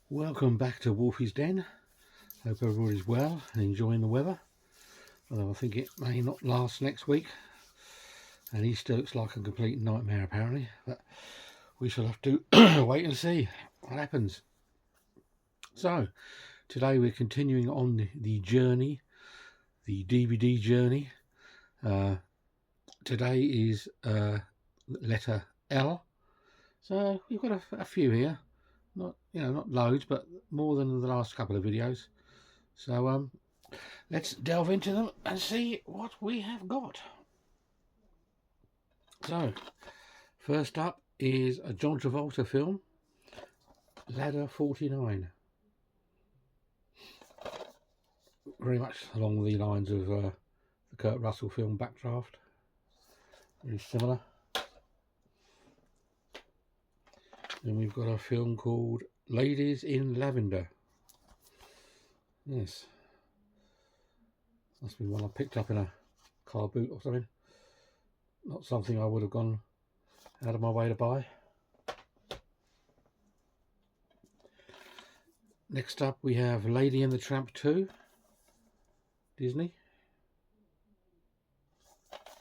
Welcome back to Wolfie's Den. Hope everybody's well and enjoying the weather. Although I think it may not last next week. And Easter looks like a complete nightmare apparently. But we shall have to wait and see what happens. So, today we're continuing on the journey, the DVD journey. Today is letter L. So we've got a few here. Not loads, but more than the last couple of videos. So let's delve into them and see what we have got. So first up is a John Travolta film, Ladder 49. Very much along the lines of the Kurt Russell film Backdraft. Very similar. Then we've got a film called Ladies in Lavender. Yes. Must be one I picked up in a car boot or something. Not something I would have gone out of my way to buy. Next up we have Lady and the Tramp 2, Disney.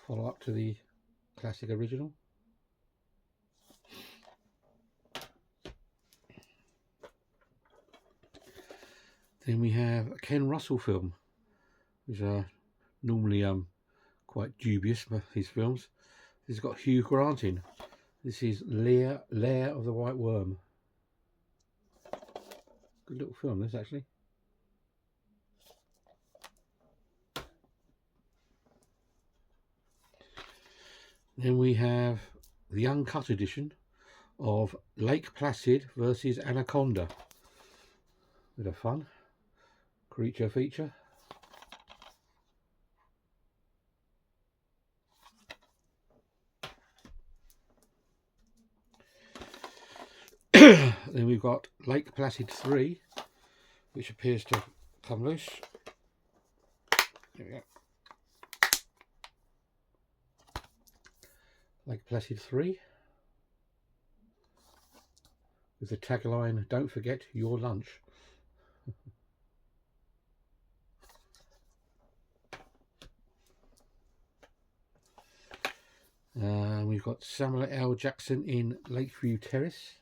Follow up to the classic original. Then we have a Ken Russell film, which are normally quite dubious for his films. This has got Hugh Grant in. This is Lair of the White Worm. Good little film this actually. Then we have the uncut edition of Lake Placid versus Anaconda. Bit of fun. Creature feature. Then we've got Lake Placid 3, which appears to come loose. There we go. Lake Placid 3 with the tagline, "Don't forget your lunch." We've got Samuel L. Jackson in Lakeview Terrace.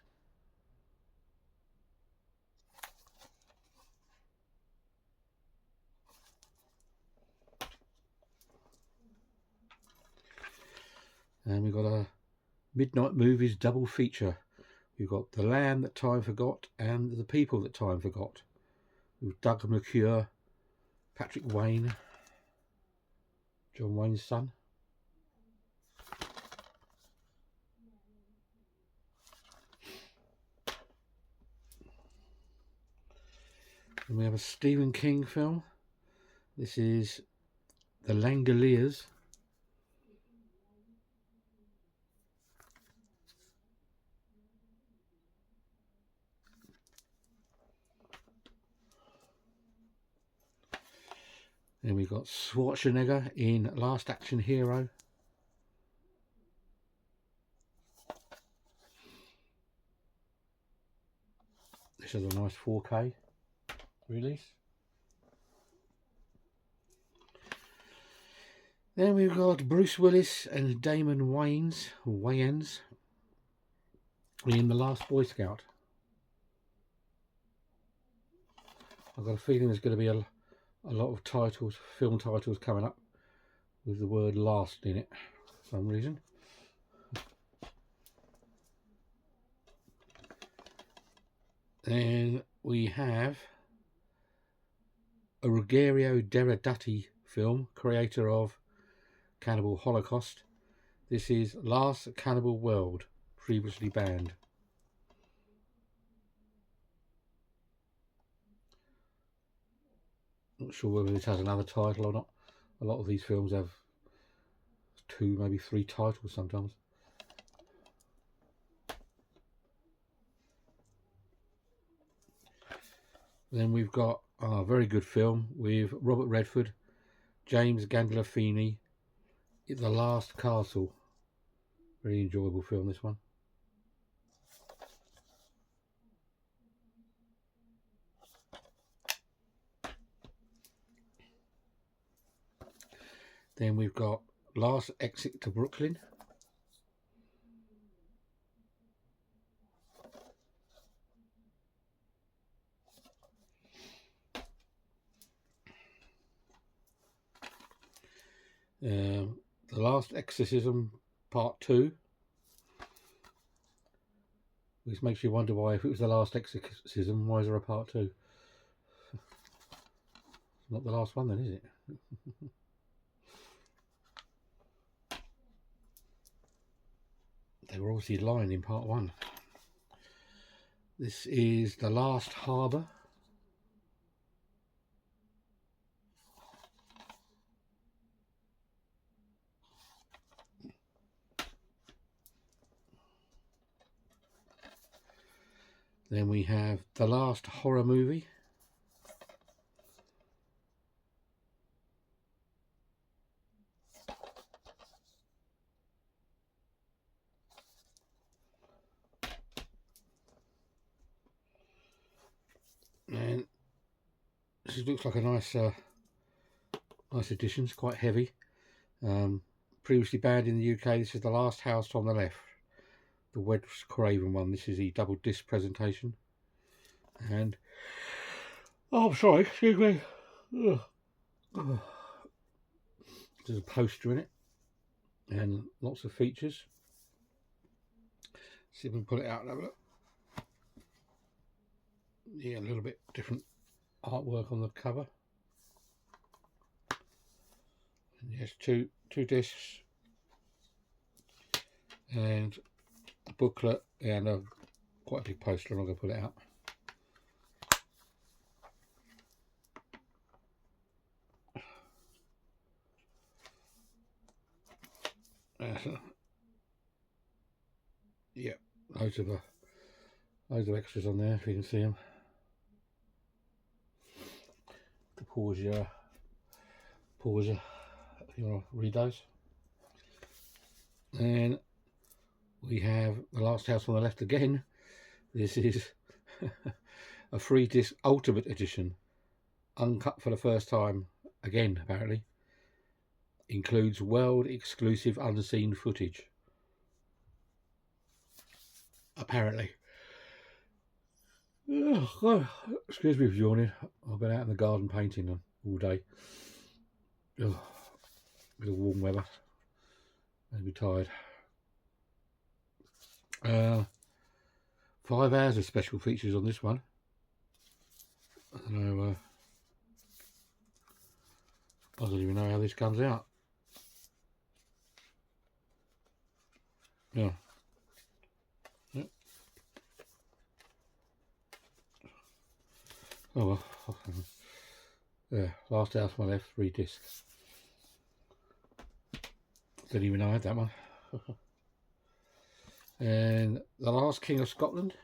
And we've got a Midnight Movies double feature. We've got The Land That Time Forgot and The People That Time Forgot, with Doug McClure, Patrick Wayne, John Wayne's son. And we have a Stephen King film. This is The Langoliers. Then we've got Schwarzenegger in Last Action Hero. This is a nice 4K release. Then we've got Bruce Willis and Damon Wayans in The Last Boy Scout. I've got a feeling there's going to be a lot of titles, film titles coming up with the word last in it for some reason. Then we have a Ruggero Deodato film, creator of Cannibal Holocaust. This is Last Cannibal World, previously banned. Not sure whether this has another title or not. A lot of these films have 2, maybe 3 titles sometimes. Then we've got a very good film with Robert Redford, James Gandolfini, The Last Castle. Very enjoyable film, this one. Then we've got Last Exit to Brooklyn. The Last Exorcism Part 2, which makes you wonder why, if it was the last exorcism, why is there a Part 2? Not the last one then, is it? They were obviously lying in Part 1. This is The Last Harbour. Then we have The Last Horror Movie. And this looks like a nice edition. It's quite heavy. Previously banned in the UK, this is The Last House on the Left, the Wes Craven one. This is the double disc presentation. And oh, I'm sorry, excuse me. There's a poster in it and lots of features. See if we can pull it out and have a look. Yeah, a little bit different artwork on the cover. And yes, two discs and a booklet and quite a big poster. I'm not going to pull it out. Yeah, loads of extras on there if you can see them. To pause if you want to read those. And we have The Last House on the Left again. This is a 3-disc Ultimate Edition, uncut for the first time again apparently. Includes world exclusive unseen footage. Apparently. Oh, God. Excuse me for yawning. I've been out in the garden painting all day. Oh, bit of warm weather. Maybe tired. 5 hours of special features on this one. I don't know. I don't even know how this comes out. Yeah. Yep. Oh well. Yeah, Last House on my Left, 3 discs. Didn't even know I had that one. And The Last King of Scotland.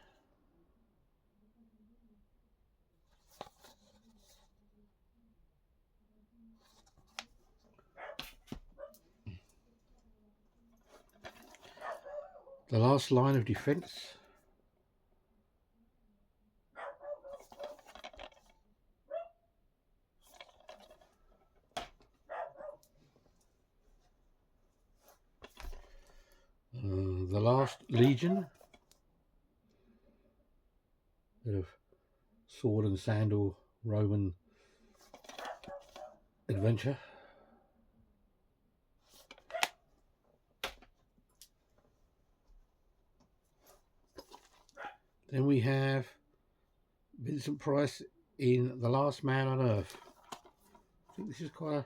The Last Line of Defence. The Last Legion. Bit of sword and sandal Roman adventure. Then we have Vincent Price in The Last Man on Earth. I think this is quite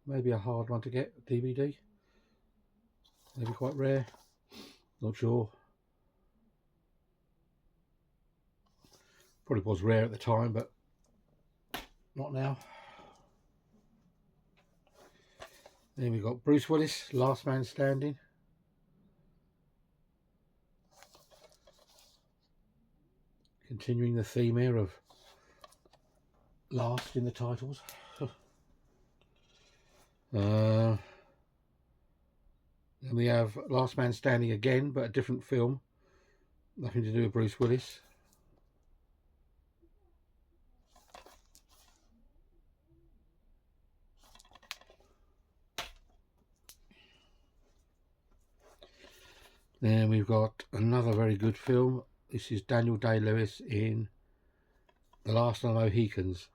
maybe a hard one to get, DVD. Maybe quite rare. Not sure. Probably was rare at the time, but not now. Then we've got Bruce Willis, Last Man Standing. Continuing the theme here of last in the titles. Then we have Last Man Standing again, but a different film. Nothing to do with Bruce Willis. Then we've got another very good film. This is Daniel Day-Lewis in The Last of the Mohicans,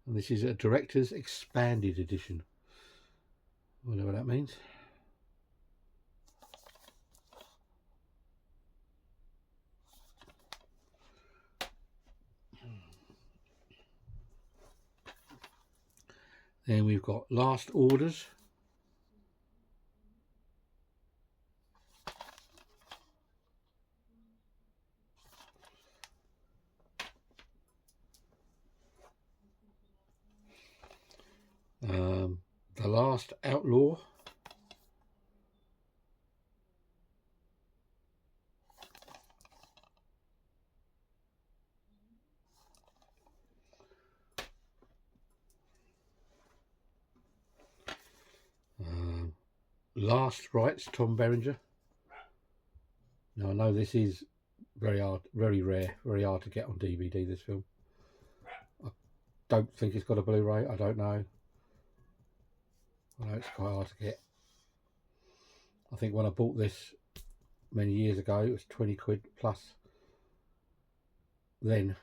and this is a director's expanded edition. Whatever that means. Then we've got Last Orders. The Last Outlaw. Last Rites, Tom Berenger. Now I know this is very rare, very hard to get on DVD, this film. I don't think it's got a Blu-ray, I don't know. I know it's quite hard to get. I think when I bought this many years ago, it was 20 quid plus then.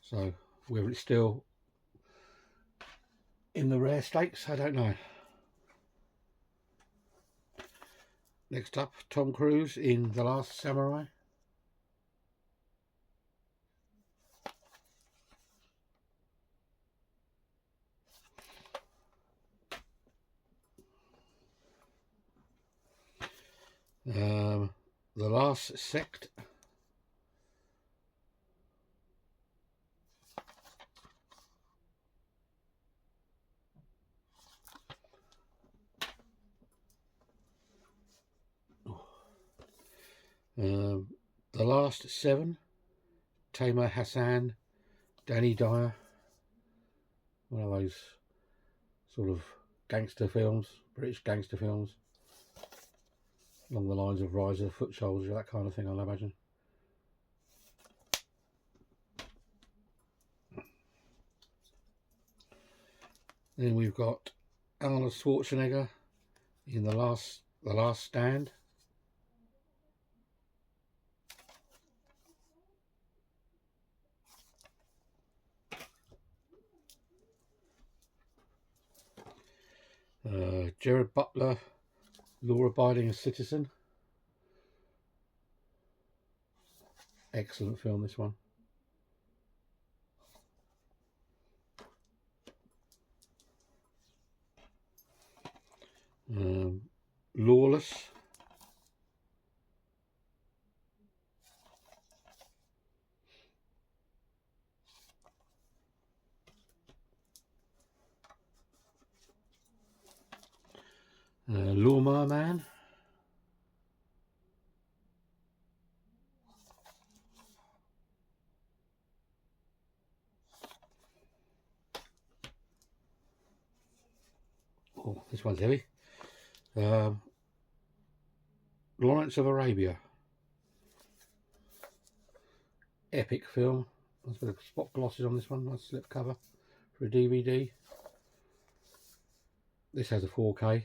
So whether it's still in the rare stakes, I don't know. Next up, Tom Cruise in The Last Samurai. The Last Sect. The Last Seven, Tamer Hassan, Danny Dyer. One of those sort of gangster films, British gangster films, along the lines of Rise of the Foot Soldier, that kind of thing, I'll imagine. Then we've got Arnold Schwarzenegger in The Last Stand. Gerard Butler, Law-Abiding Citizen. Excellent film, this one. Lawless. Lawnmower Man. Oh, this one's heavy. Lawrence of Arabia. Epic film. There's a bit of spot glosses on this one. Nice slip cover for a DVD. This has a 4K,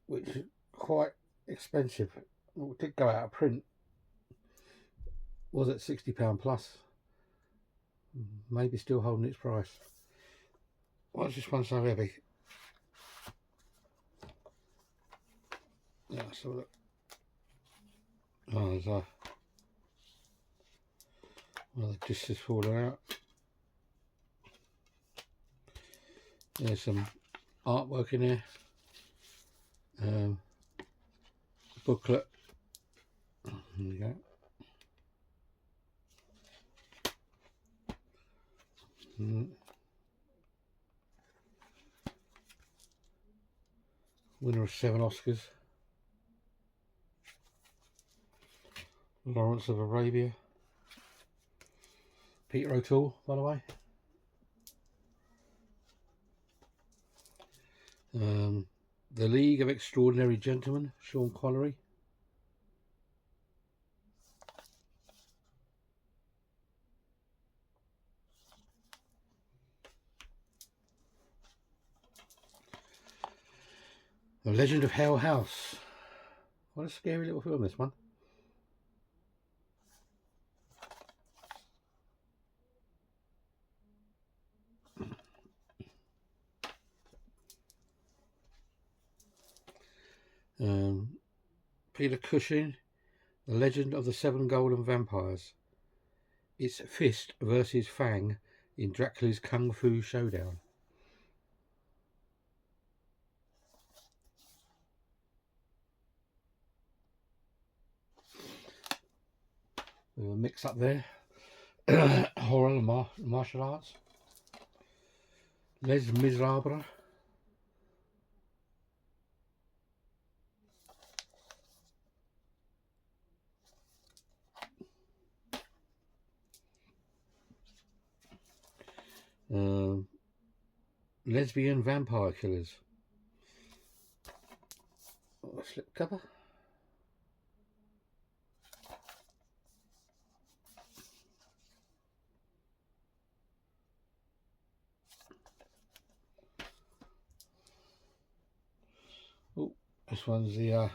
which is quite expensive. It did go out of print. Was at £60 plus. Maybe still holding its price. Why is this one so heavy? Yeah, so look. Oh, there's a well, the disc is falling out. There's some artwork in here. Booklet. There you go. Winner of 7 Oscars. Lawrence of Arabia. Peter O'Toole, by the way. The League of Extraordinary Gentlemen, Sean Connery. The Legend of Hell House, What a scary little film, this one. Peter Cushing, The Legend of the Seven Golden Vampires. It's Fist versus Fang in Dracula's Kung Fu Showdown. A mix up there. Horror and martial arts. Les Miserables. Lesbian Vampire Killers. Oh, slip cover. Oh, this one's the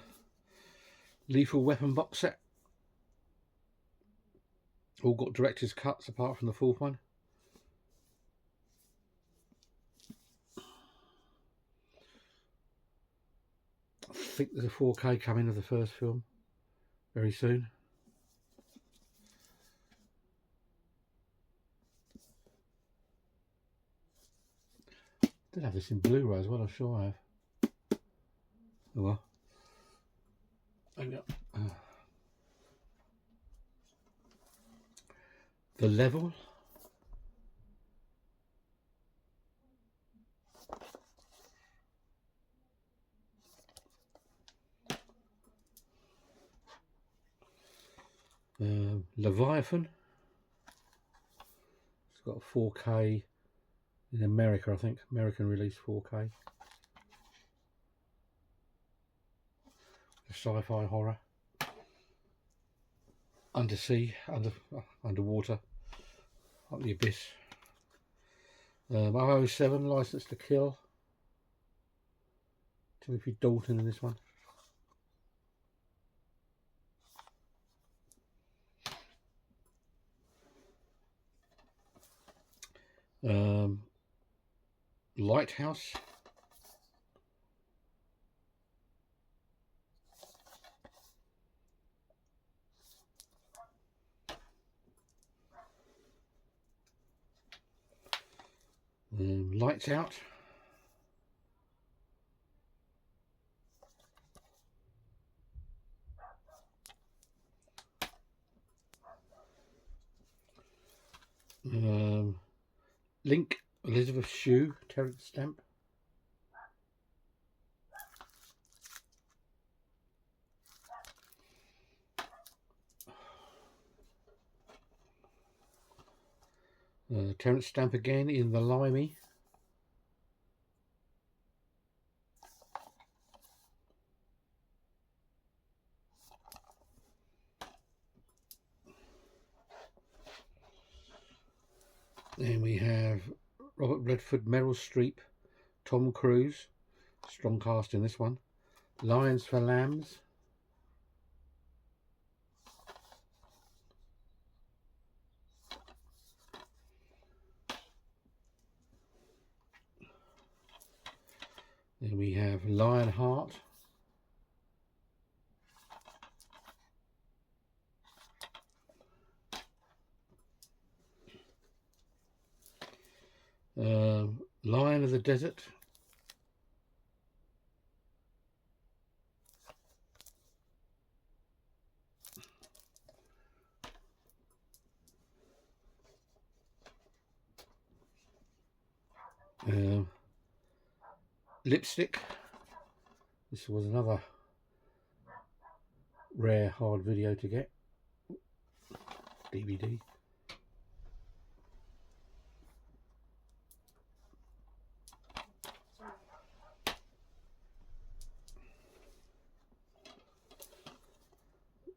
Lethal Weapon box set. All got director's cuts apart from the fourth one. I think there's a 4K coming of the first film very soon. I did have this in Blu-ray as well, I'm sure I have. Oh well. The Level. Leviathan. It's got a 4K in America, I think. American release 4K. A sci-fi horror. Undersea, underwater, up the abyss. 007, License to Kill. Timothy Dalton in this one. Lighthouse. Lights Out. Link, Elizabeth Shue, Terrence Stamp. Terrence Stamp again in The Limey. Then we have Robert Redford, Meryl Streep, Tom Cruise. Strong cast in this one. Lions for Lambs. Then we have Lionheart. Lion of the Desert. Lipstick. This was another rare hard video to get. DVD.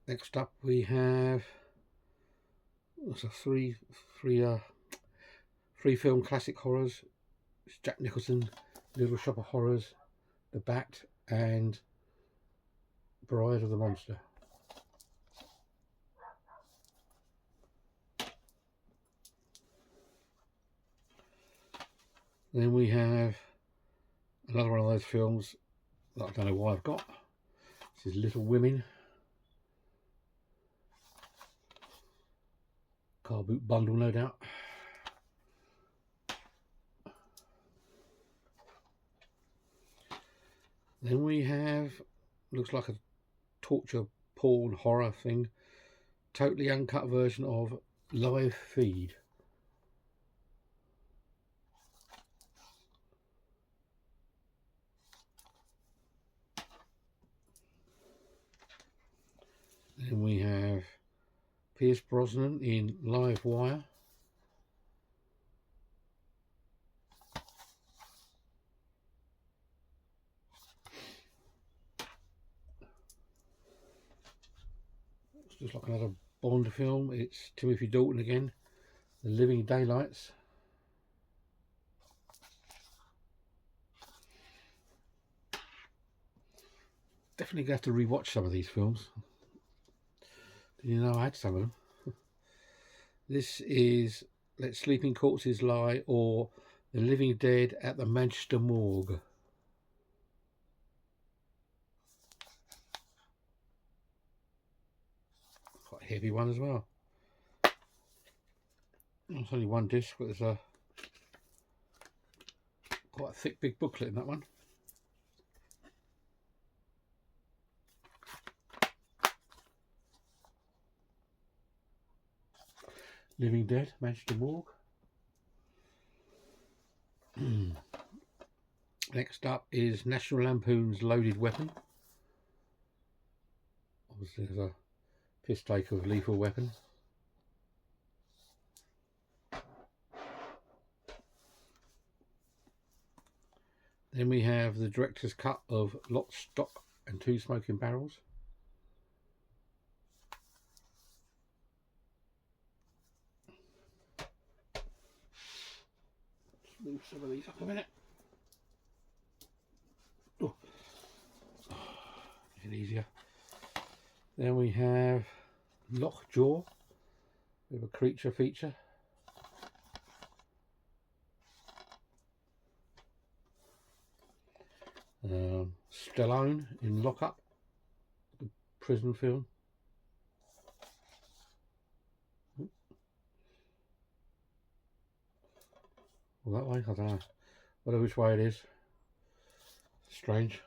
Next up we have three film classic horrors. It's Jack Nicholson, Little Shop of Horrors, The Bat, and Bride of the Monster. Then we have another one of those films that I don't know why I've got. This is Little Women. Car boot bundle, no doubt. Then we have, looks like a torture porn horror thing, totally uncut version of Live Feed. Then we have Pierce Brosnan in Live Wire. It's just like another Bond film. It's Timothy Dalton again, The Living Daylights. Definitely going to have to rewatch some of these films. Did you know I had some of them? This is Let Sleeping Corpses Lie, or The Living Dead at the Manchester Morgue. Quite a heavy one as well. It's only one disc, but there's a quite a thick big booklet in that one. Living Dead, Manchester Morgue. Next up is National Lampoon's Loaded Weapon. Obviously there's a piss take of Lethal Weapon. Then we have the director's cut of Lock, Stock and Two Smoking Barrels. Let's move some of these up a minute. Oh. Make it easier. Then we have Lockjaw with a creature feature. Stallone in Lockup, the prison film. Well, that way, I don't know. Whatever which way it is. Strange.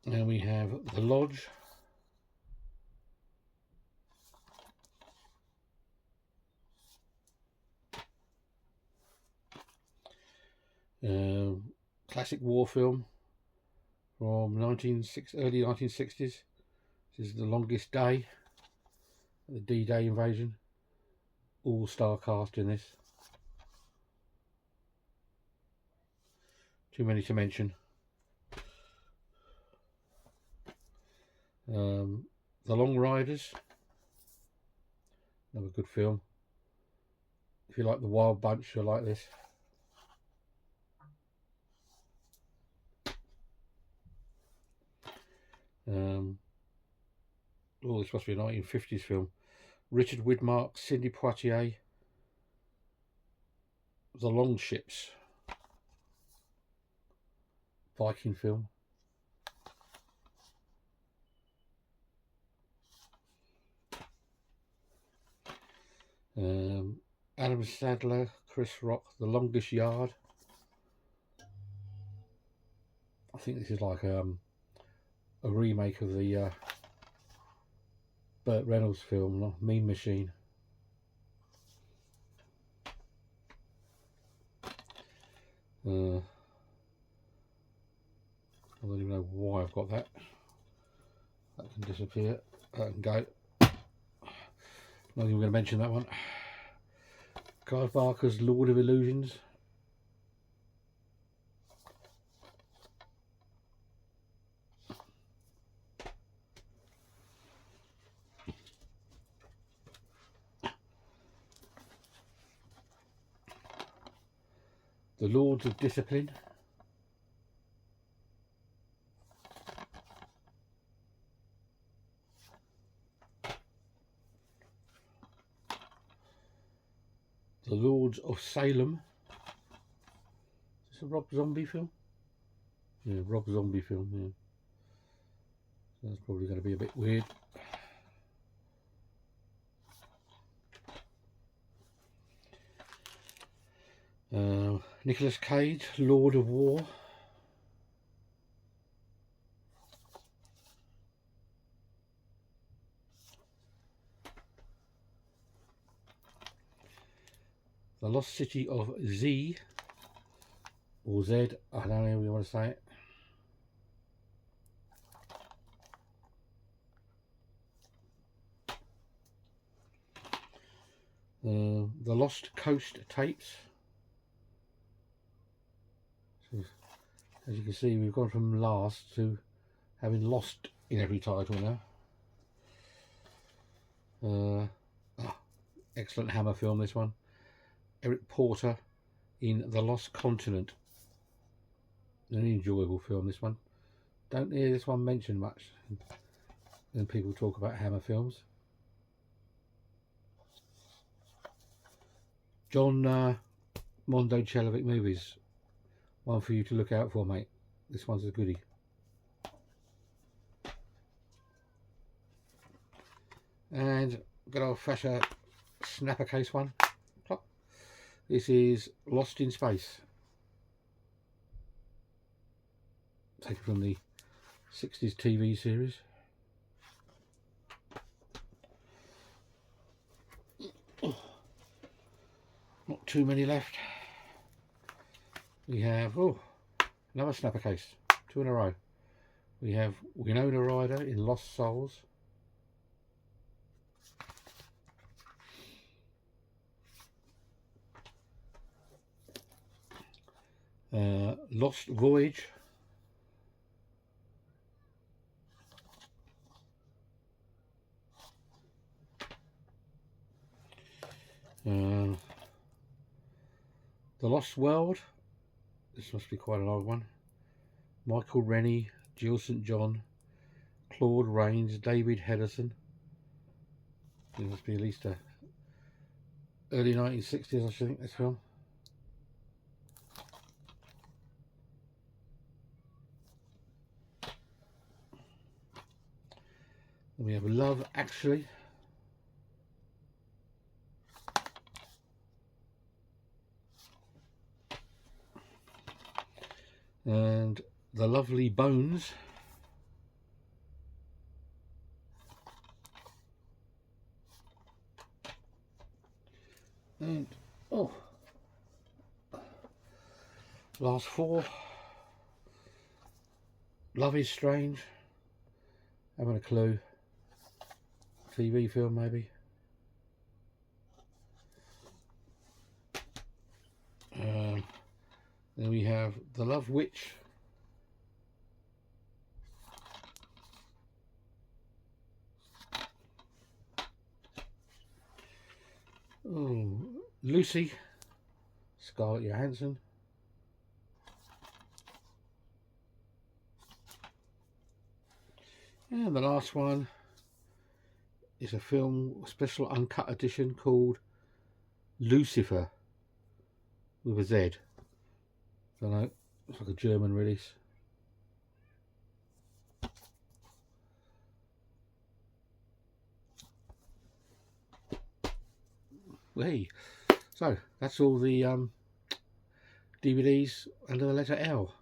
And we have The Lodge. Classic war film from early 1960s. This is The Longest Day, the D-Day invasion. All-star cast in this. Too many to mention. The Long Riders, another good film. If you like The Wild Bunch, you'll like this. Oh, this must be a 1950s film. Richard Widmark, Sidney Poitier, The Long Ships, Viking film. Adam Sandler, Chris Rock, The Longest Yard. I think this is like a remake of the Burt Reynolds film, Mean Machine. I don't even know why I've got that. That can disappear. That can go. Not even going to mention that one. Clive Barker's Lord of Illusions. The Lords of Discipline. The Lords of Salem. Is this a Rob Zombie film? Yeah, Rob Zombie film, yeah. So that's probably going to be a bit weird. Nicolas Cage, Lord of War. The Lost City of Z, or Z, I don't know how you want to say it. The Lost Coast Tapes. So, as you can see, we've gone from last to having lost in every title now. Excellent Hammer film, this one. Eric Porter in The Lost Continent. An enjoyable film, this one. Don't hear this one mentioned much when people talk about Hammer films. John Mondo Chelovic movies. One for you to look out for, mate. This one's a goodie. And good old fashioned snapper case one. Plop. This is Lost in Space. Taken from the 60s TV series. Not too many left. We have, another snapper case. 2 in a row. We have Winona Ryder in Lost Souls. Lost Voyage. The Lost World. This must be quite an old one. Michael Rennie, Jill St. John, Claude Rains, David Hedison. It must be at least a early 1960s, I should think, this film. Then we have Love Actually. And The Lovely Bones. And last 4. Love is Strange. Haven't a clue. TV film maybe. Then we have The Love Witch. Lucy, Scarlett Johansson. And the last one is a film, special uncut edition called Lucifer with a Z. Don't know, it's like a German release. Hey, so that's all the DVDs under the letter L.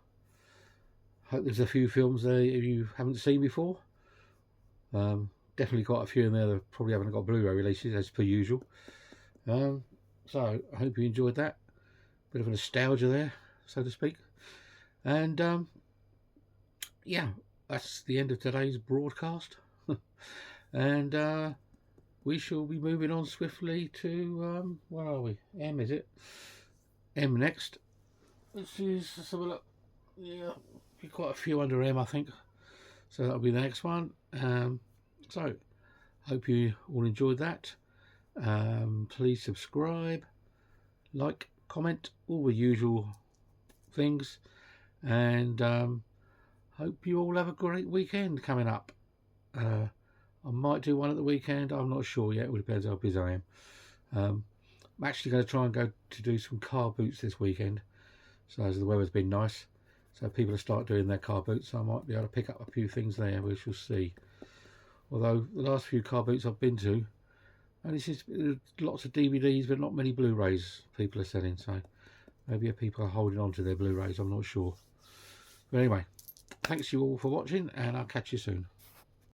Hope there's a few films there you haven't seen before. Definitely got a few in there that probably haven't got Blu-ray releases as per usual. So I hope you enjoyed that. Bit of a nostalgia there, so to speak. And yeah, that's the end of today's broadcast. And we shall be moving on swiftly to where are we? M, is it? M next. Which is, let's have a look. Yeah, be quite a few under M, I think. So that'll be the next one. So hope you all enjoyed that. Please subscribe, like, comment, all the usual things, and hope you all have a great weekend coming up. I might do one at the weekend. I'm not sure yet. It depends how busy I am. I'm actually going to try and go to do some car boots this weekend. So as the weather's been nice, so people will start doing their car boots, so I might be able to pick up a few things there. We shall see. Although the last few car boots I've been to, and this is lots of DVDs but not many Blu-rays people are selling, so maybe people are holding on to their Blu-rays, I'm not sure. But anyway, thanks you all for watching, and I'll catch you soon.